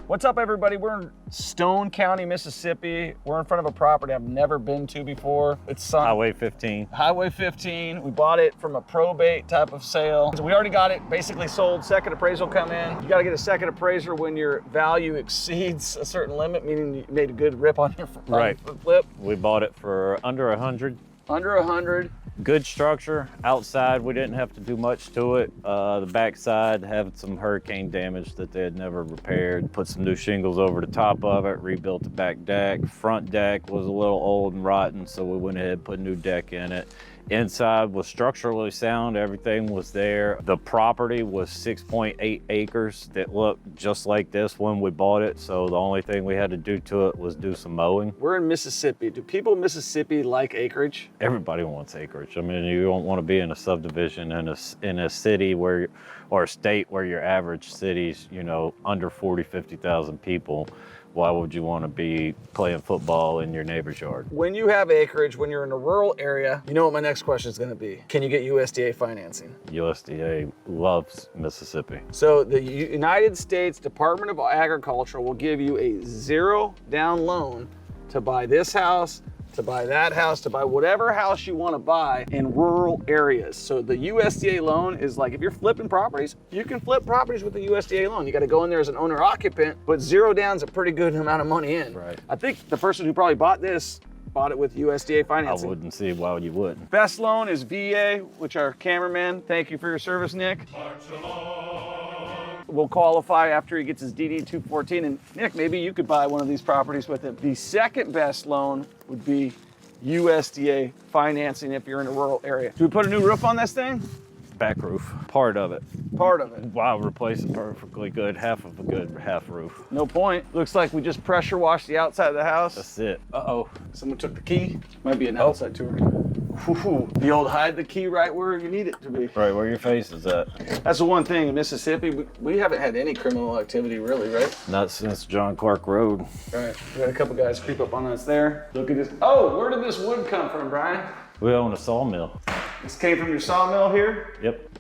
What's up, everybody? We're in Stone County, Mississippi. We're in front of a property I've never been to before. It's Highway 15. Highway 15. We bought it from a probate type of sale. So we already got it basically sold. Second appraisal come in. You got to get a second appraiser when your value exceeds a certain limit, meaning you made a good rip on your flip. We bought it for under 100. Under 100. Good structure. Outside, we didn't have to do much to it. The backside had some hurricane damage that they had never repaired. Put some new shingles over the top of it, rebuilt the back deck. Front deck was a little old and rotten, so we went ahead and put a new deck in it. Inside was structurally sound, everything was there. The property was 6.8 acres that looked just like this when we bought it, so the only thing we had to do to it was do some mowing. We're in Mississippi. Do people in Mississippi like acreage? Everybody wants acreage. I mean, you don't want to be in a subdivision in a city where, or a state where your average city's, you know, under 40, 50,000 people. Why would you want to be playing football in your neighbor's yard? When you have acreage, when you're in a rural area, you know what my next question is going to be. Can you get USDA financing? USDA loves Mississippi. So the United States Department of Agriculture will give you a zero down loan to buy this house, to buy that house, to buy whatever house you want to buy in rural areas. So the USDA loan is like, if you're flipping properties, you can flip properties with the USDA loan. You got to go in there as an owner occupant, but zero down's a pretty good amount of money in. Right. I think the person who probably bought this bought it with USDA financing. I wouldn't see why you wouldn't. Best loan is VA, which our cameraman, thank you for your service, Nick. Will qualify after he gets his DD 214. And Nick, maybe you could buy one of these properties with him. The second best loan would be USDA financing if you're in a rural area. Do we put a new roof on this thing? Back roof, part of it. Part of it. Wow, replace it perfectly good, half of a good half roof. No point. Looks like we just pressure washed the outside of the house. That's it. Uh-oh, someone took the key. Might be an outside tour. Ooh, the old hide the key right where you need it to be. Right where your face is at. That's the one thing in Mississippi, we haven't had any criminal activity really, right? Not since John Clark Road. Right, we had a couple guys creep up on us there. Look at this. Oh, where did this wood come from, Brian? We own a sawmill. This came from your sawmill here? Yep.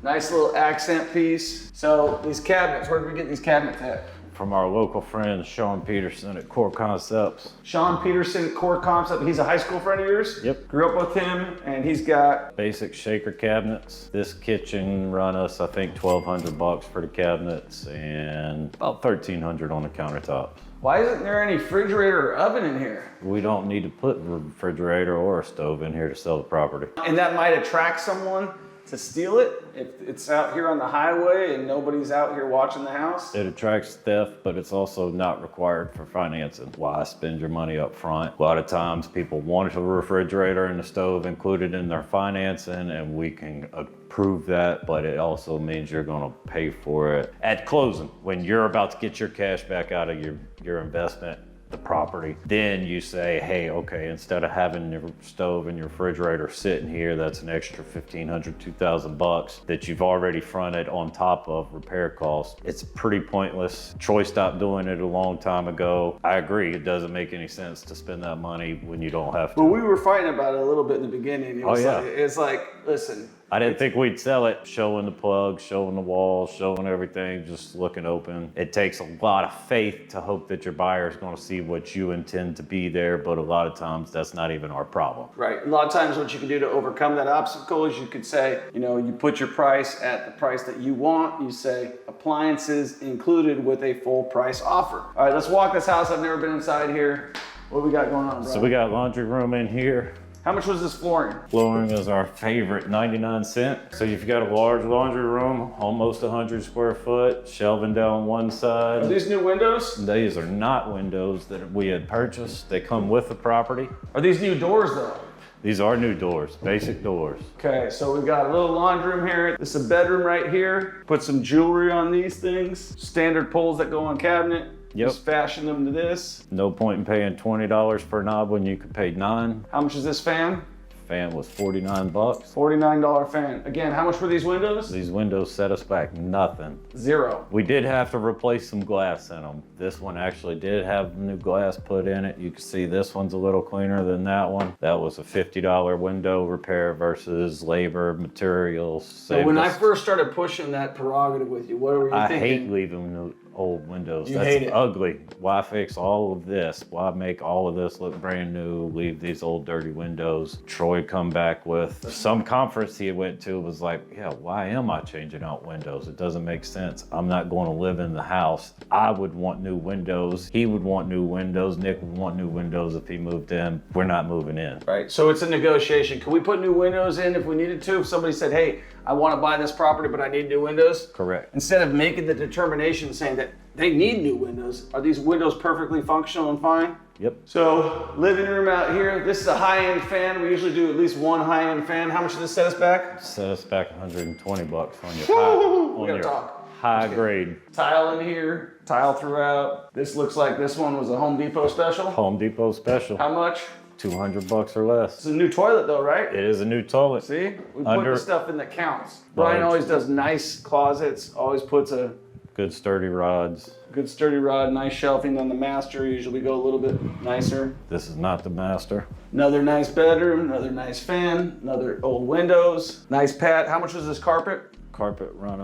Nice little accent piece. So these cabinets, where did we get these cabinets at? From our local friend, Sean Peterson at Core Concepts. Sean Peterson, Core Concept. He's a high school friend of yours? Yep. Grew up with him, and he's got basic shaker cabinets. This kitchen run us, I think, $1,200 for the cabinets and about $1,300 on the countertops. Why isn't there any refrigerator or oven in here? We don't need to put a refrigerator or a stove in here to sell the property. And that might attract someone to steal it if it's out here on the highway and nobody's out here watching the house? It attracts theft, but it's also not required for financing. Why spend your money up front? A lot of times people want a refrigerator and a stove included in their financing, and we can approve that, but it also means you're gonna pay for it at closing. When you're about to get your cash back out of your investment, the property, then you say, hey, okay, instead of having your stove and your refrigerator sitting here, that's an extra $1,500, $2,000 that you've already fronted on top of repair costs. It's pretty pointless. Troy stopped doing it a long time ago. I agree, it doesn't make any sense to spend that money when you don't have to. But we were fighting about it a little bit in the beginning. It's like, listen. I didn't think we'd sell it. Showing the plugs, showing the walls, showing everything, just looking open. It takes a lot of faith to hope that your buyer is going to see what you intend to be there, but a lot of times that's not even our problem. Right. A lot of times what you can do to overcome that obstacle is you could say, you know, you put your price at the price that you want. You say appliances included with a full price offer. All right, let's walk this house. I've never been inside here. What do we got going on, bro? So we got laundry room in here. How much was this flooring? Flooring is our favorite, 99 cents. So you've got a large laundry room, almost 100 square foot, shelving down one side. Are these new windows? These are not windows that we had purchased. They come with the property. Are these new doors though? These are new doors, basic doors. Okay, so we've got a little laundry room here. This is a bedroom right here. Put some jewelry on these things. Standard pulls that go on cabinet. Yep. Just fashion them to this. No point in paying $20 for a knob when you could pay $9. How much is this fan? Fan was $49. $49 fan. Again, how much were these windows? These windows set us back nothing. Zero. We did have to replace some glass in them. This one actually did have new glass put in it. You can see this one's a little cleaner than that one. That was a $50 window repair versus labor, materials. So when I first started pushing that prerogative with you, what were you thinking? I hate leaving old windows. You That's hate it. ugly. Why fix all of this? Why make all of this look brand new? Leave these old dirty windows. Troy come back with some conference he went to was like, yeah, why am I changing out windows? It doesn't make sense. I'm not going to live in the house. I would want new windows. He would want new windows. Nick would want new windows if he moved in. We're not moving in. Right, so it's a negotiation. Can we put new windows in if we needed to? If somebody said, hey, I want to buy this property, but I need new windows? Correct. Instead of making the determination saying that they need new windows, are these windows perfectly functional and fine? Yep. So, living room out here. This is a high-end fan. We usually do at least one high-end fan. How much does this set us back? Set us back 120 bucks on your We gotta talk. high grade. Tile in here, tile throughout. This looks like this one was a Home Depot special. Home Depot special. How much? 200 bucks or less. It's a new toilet though, right? It is a new toilet. See? We put Under- the stuff in that counts. Brian always does nice closets, always puts a Good sturdy rods. good sturdy rod, nice shelving on the master. Usually we go a little bit nicer. This is not the master. Another nice bedroom, another nice fan, another old windows. Nice pad. How much was this carpet? Carpet run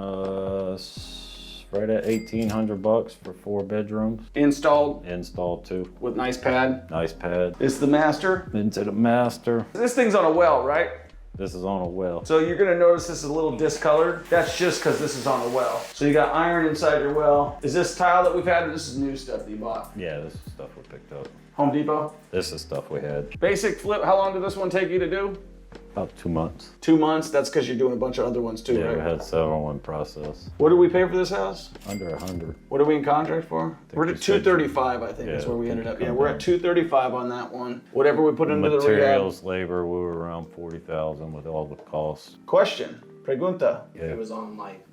us right at 1,800 bucks for 4 bedrooms. Installed Installed too. with nice pad. Nice pad. It's the master. Into the master. This thing's on a well, right? This is on a well. So you're gonna notice this is a little discolored. That's just because this is on a well. So you got iron inside your well. Is this tile that we've had, or this is new stuff that you bought? Yeah, this is stuff we picked up. Home Depot? This is stuff we had. Basic flip, how long did this one take you to do? About 2 months. 2 months, that's because you're doing a bunch of other ones too, Yeah, right? we had several in process. What did we pay for this house? Under 100. What are we in contract for? We're we at said- 235, I think Yeah, is where we I ended think up. it Yeah, come we're down. at 235 on that one. Whatever we put into the rehab. Materials, labor, we were around 40,000 with all the costs. Question, pregunta. If it was on like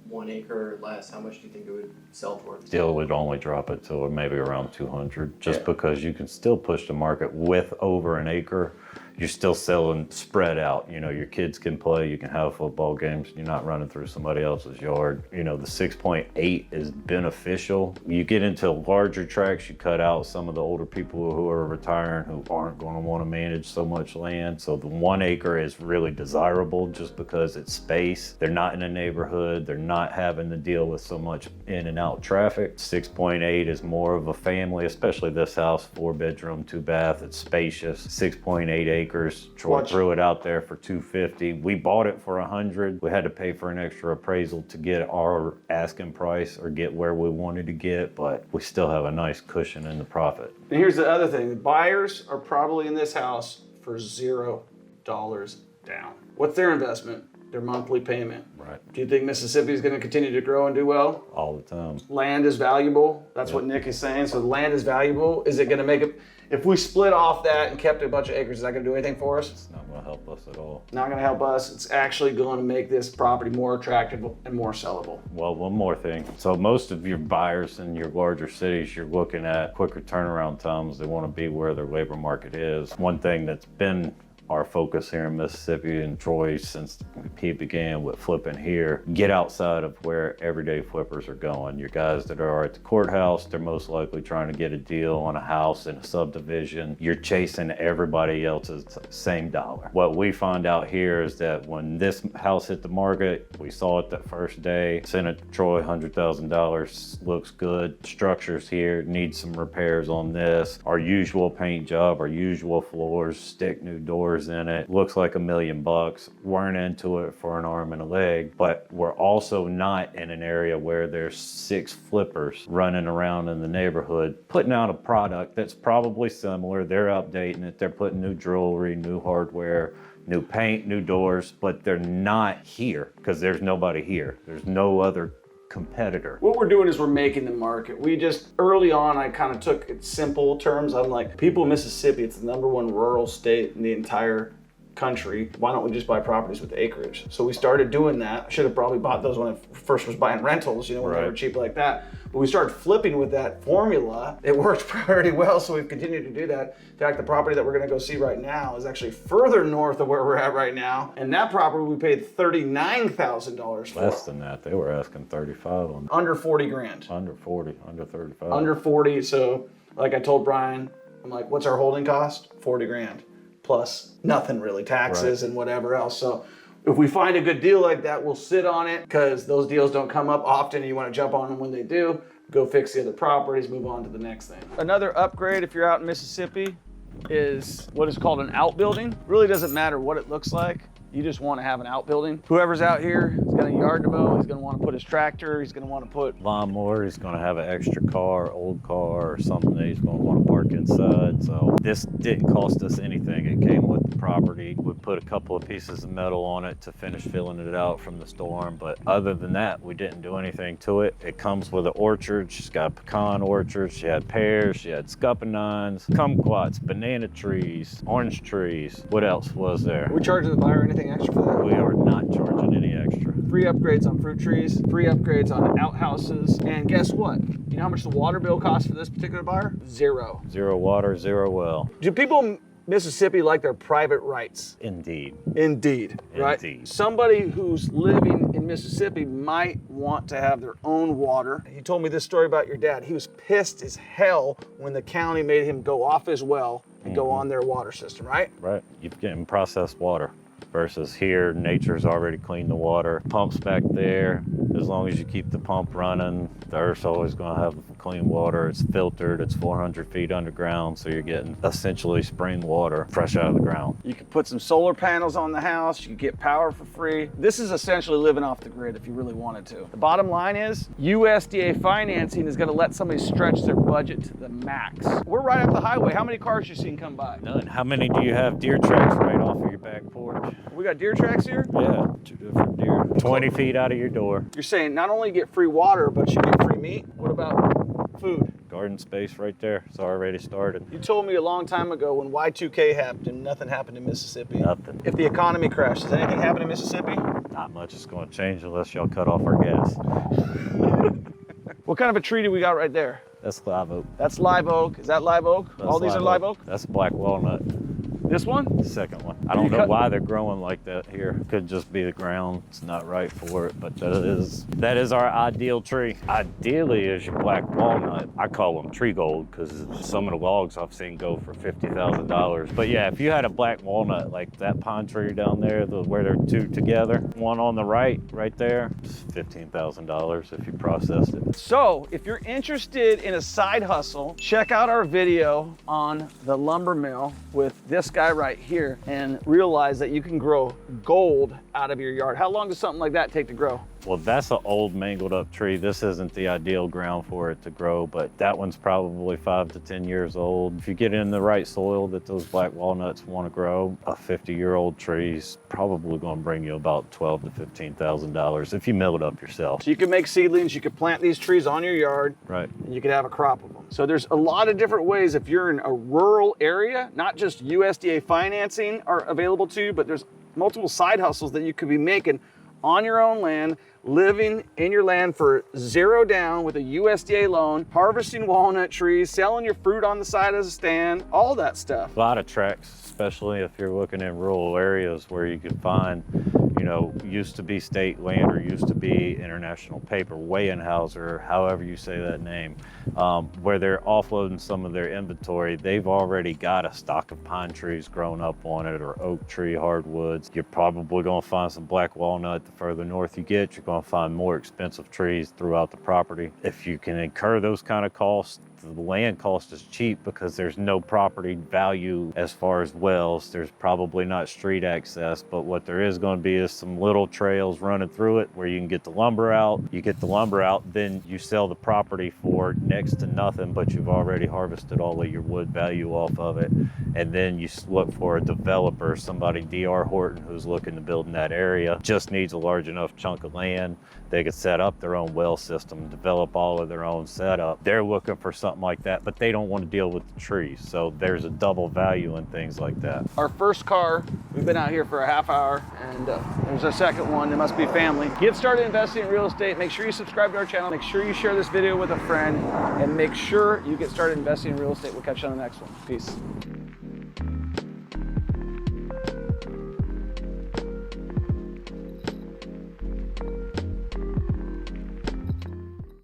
1 acre or less, how much do you think it would sell for? Still would only drop it to maybe around 200, just Yeah. because you can still push the market with over an acre. You're still selling spread out. You know, your kids can play, you can have football games, you're not running through somebody else's yard. You know, the 6.8 is beneficial. You get into larger tracts, you cut out some of the older people who are retiring who aren't going to want to manage so much land. So the 1 acre is really desirable just because it's space. They're not in a neighborhood, they're not having to deal with so much in and out traffic. 6.8 is more of a family, especially this house, 4 bedroom, 2 bath, it's spacious. 6.8 acres. Troy Watch. threw it out there for $250. We bought it for $100. We had to pay for an extra appraisal to get our asking price or get where we wanted to get, but we still have a nice cushion in the profit. And here's the other thing. The buyers are probably in this house for $0 down. What's their investment? Their monthly payment. Right. Do you think Mississippi is going to continue to grow and do well? All the time. Land is valuable. That's Yep. what Nick is saying. So the land is valuable. Is it going to make it? If we split off that and kept a bunch of acres, is that going to do anything for us? It's not going to help us at all. Not going to help us. It's actually going to make this property more attractive and more sellable. Well, one more thing. So most of your buyers in your larger cities, you're looking at quicker turnaround times. They want to be where their labor market is. One thing that's been our focus here in Mississippi and Troy since he began with flipping here, get outside of where everyday flippers are going. Your guys that are at the courthouse, they're most likely trying to get a deal on a house in a subdivision. You're chasing everybody else's same dollar. What we find out here is that when this house hit the market, we saw it that first day, sent it to Troy, $100,000, looks good. Structures here, need some repairs on this. Our usual paint job, our usual floors, stick new doors in it. Looks like $1 million. Weren't into it for an arm and a leg, but we're also not in an area where there's 6 flippers running around in the neighborhood putting out a product that's probably similar. They're updating it. They're putting new jewelry, new hardware, new paint, new doors, but they're not here because there's nobody here. There's no other competitor. What we're doing is we're making the market. We just, early on, I kind of took it simple terms. I'm like, people in Mississippi, it's the #1 rural state in the entire country. Why don't we just buy properties with acreage? So we started doing that. I should have probably bought those when I first was buying rentals, when they were Right. cheap like that. But we started flipping with that formula. It worked pretty well, so we've continued to do that. In fact, the property that we're gonna go see right now is actually further north of where we're at right now. And that property we paid $39,000 for. Less than that. They were asking 35 on Under 40 grand. under 40, under 35. Under 40, so like I told Brian, I'm like, what's our holding cost? 40 grand. Plus nothing really, taxes and whatever else. So if we find a good deal like that, we'll sit on it because those deals don't come up often and you want to jump on them when they do. go fix the other properties, move on to the next thing. Another upgrade if you're out in Mississippi is what is called an outbuilding. Really doesn't matter what it looks like. You just want to have an outbuilding. Whoever's out here has got a yard to mow. He's going to want to put his tractor. He's going to want to put lawnmower. He's going to have an extra car, old car, or something that he's going to want to park inside. So this didn't cost us anything. It came with the property. We put a couple of pieces of metal on it to finish filling it out from the storm. But other than that, we didn't do anything to it. It comes with an orchard. She's got a pecan orchard. She had pears. She had scuppernines, kumquats, banana trees, orange trees. What else was there? Are we charging the buyer anything extra for that? We are not charging any extra. Free upgrades on fruit trees, free upgrades on outhouses, and guess what? You know how much the water bill costs for this particular buyer? Zero. Zero water, zero well. Do people in Mississippi like their private rights? Indeed. Indeed, right? Indeed. Somebody who's living in Mississippi might want to have their own water. You told me this story about your dad. He was pissed as hell when the county made him go off his well and go on their water system, right? Right. You're getting processed water versus here, nature's already cleaned the water. Pump's back there. As long as you keep the pump running, the earth's always going to have clean water. It's filtered. It's 400 feet underground, so you're getting essentially spring water fresh out of the ground. You could put some solar panels on the house. You could get power for free. This is essentially living off the grid if you really wanted to. The bottom line is USDA financing is going to let somebody stretch their budget to the max. We're right off the highway. How many cars you seen come by? None. How many do you have deer tracks right off of your back porch? We got deer tracks here? Yeah, 2 different deer. 20 feet out of your door. You're saying not only get free water, but you get free meat? What about food? Garden space right there. It's already started. You told me a long time ago when Y2K happened and nothing happened in Mississippi. Nothing. If the economy crashed, does anything happen in Mississippi? Not much is going to change unless y'all cut off our gas. What kind of a tree do we got right there? That's live oak. That's live oak. Is that live oak? That's All these are live oak? That's black walnut. This one? The second one. I don't know why they're growing like that here. Could just be the ground. It's not right for it, but that is our ideal tree. Ideally is your black walnut. I call them tree gold because some of the logs I've seen go for $50,000. But yeah, if you had a black walnut like that pine tree down there, where they're two together, one on the right there, it's $15,000 if you processed it. So if you're interested in a side hustle, check out our video on the lumber mill with this guy right here and realize that you can grow gold out of your yard. How long does something like that take to grow? Well, that's an old mangled up tree. This isn't the ideal ground for it to grow, but that one's probably 5 to 10 years old. If you get in the right soil that those black walnuts want to grow, a 50-year-old tree's probably going to bring you about $12,000 to $15,000 if you mill it up yourself. So you can make seedlings, you could plant these trees on your yard, right, and you could have a crop of them. So there's a lot of different ways if you're in a rural area, not just USDA financing are available to you, but there's multiple side hustles that you could be making on your own land, living in your land for zero down with a USDA loan, harvesting walnut trees, selling your fruit on the side as a stand, all that stuff. A lot of tracks, especially if you're looking in rural areas where you can find, used to be state land or used to be international paper, weighing house, or however you say that name, where they're offloading some of their inventory. They've already got a stock of pine trees grown up on it, or oak tree, hardwoods. You're probably going to find some black walnut. The further north you get, you're going to find more expensive trees throughout the property. If you can incur those kind of costs, the land cost is cheap because there's no property value as far as wells. There's probably not street access, but what there is going to be is some little trails running through it where you can get the lumber out. You get the lumber out, then you sell the property for next to nothing, but you've already harvested all of your wood value off of it. And then you look for a developer, somebody D.R. Horton who's looking to build in that area, just needs a large enough chunk of land. They could set up their own well system, develop all of their own setup. They're looking for something like that, but they don't want to deal with the trees. So there's a double value in things like that. Our first car, we've been out here for a half hour, and there's our second one. It must be family. Get started investing in real estate. Make sure you subscribe to our channel. Make sure you share this video with a friend, and make sure you get started investing in real estate. We'll catch you on the next one. Peace.